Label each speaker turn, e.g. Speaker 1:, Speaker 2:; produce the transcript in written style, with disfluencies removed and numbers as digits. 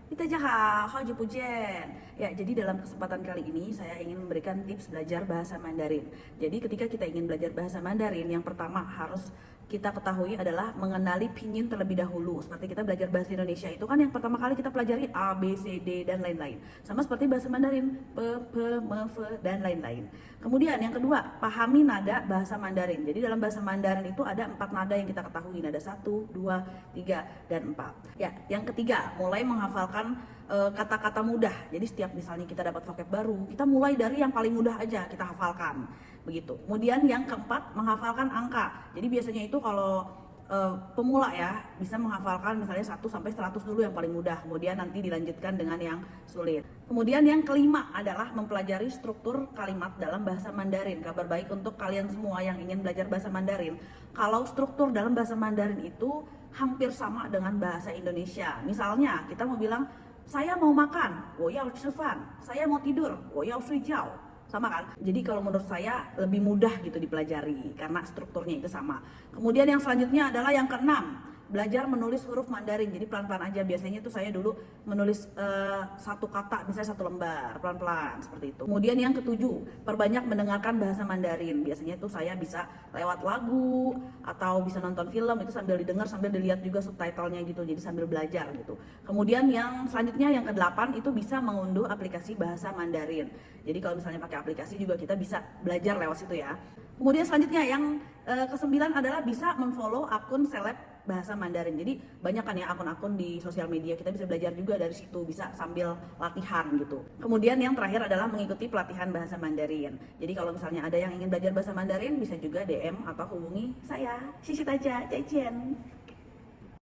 Speaker 1: Itajaha, Pujen. Ya, jadi dalam kesempatan kali ini saya ingin memberikan tips belajar bahasa Mandarin. Jadi ketika kita ingin belajar bahasa Mandarin, yang pertama harus kita ketahui adalah mengenali pinyin terlebih dahulu. Seperti kita belajar bahasa Indonesia itu kan yang pertama kali kita pelajari A, B, C, D, dan lain-lain. Sama seperti bahasa Mandarin, P, P, M, F, dan lain-lain. Kemudian yang kedua, pahami nada bahasa Mandarin. Jadi dalam bahasa Mandarin itu ada 4 nada yang kita ketahui. Nada 1, 2, 3, dan 4. Ya, yang ketiga, mulai menghafalkan kata-kata mudah. Jadi setiap misalnya kita dapat vocab baru, kita mulai dari yang paling mudah aja kita hafalkan. Begitu. Kemudian yang keempat, menghafalkan angka. Jadi biasanya itu kalau pemula ya bisa menghafalkan misalnya 1 sampai 100 dulu yang paling mudah, kemudian nanti dilanjutkan dengan yang sulit. Kemudian yang kelima adalah mempelajari struktur kalimat dalam bahasa Mandarin. Kabar baik untuk kalian semua yang ingin belajar bahasa Mandarin. Kalau struktur dalam bahasa Mandarin itu hampir sama dengan bahasa Indonesia. Misalnya kita mau bilang saya mau makan, 我要吃饭. Saya mau tidur, 我要睡觉. Sama kan? Jadi kalau menurut saya lebih mudah gitu dipelajari karena strukturnya itu sama. Kemudian yang selanjutnya adalah yang keenam, belajar menulis huruf Mandarin. Jadi pelan-pelan aja. Biasanya itu saya dulu menulis satu kata misalnya 1 lembar, pelan-pelan seperti itu. Kemudian yang ketujuh, perbanyak mendengarkan bahasa Mandarin. Biasanya itu saya bisa lewat lagu atau bisa nonton film itu sambil didengar sambil dilihat juga subtitlenya gitu. Jadi sambil belajar gitu. Kemudian yang selanjutnya yang ke-8 itu bisa mengunduh aplikasi bahasa Mandarin. Jadi kalau misalnya pakai aplikasi juga kita bisa belajar lewat situ ya. Kemudian selanjutnya yang ke-9 adalah bisa memfollow akun seleb bahasa Mandarin. Jadi banyak kan ya akun-akun di sosial media, kita bisa belajar juga dari situ, bisa sambil latihan gitu. Kemudian yang terakhir adalah mengikuti pelatihan bahasa Mandarin. Jadi kalau misalnya ada yang ingin belajar bahasa Mandarin bisa juga DM atau hubungi saya. Shishit aja, Zaijian.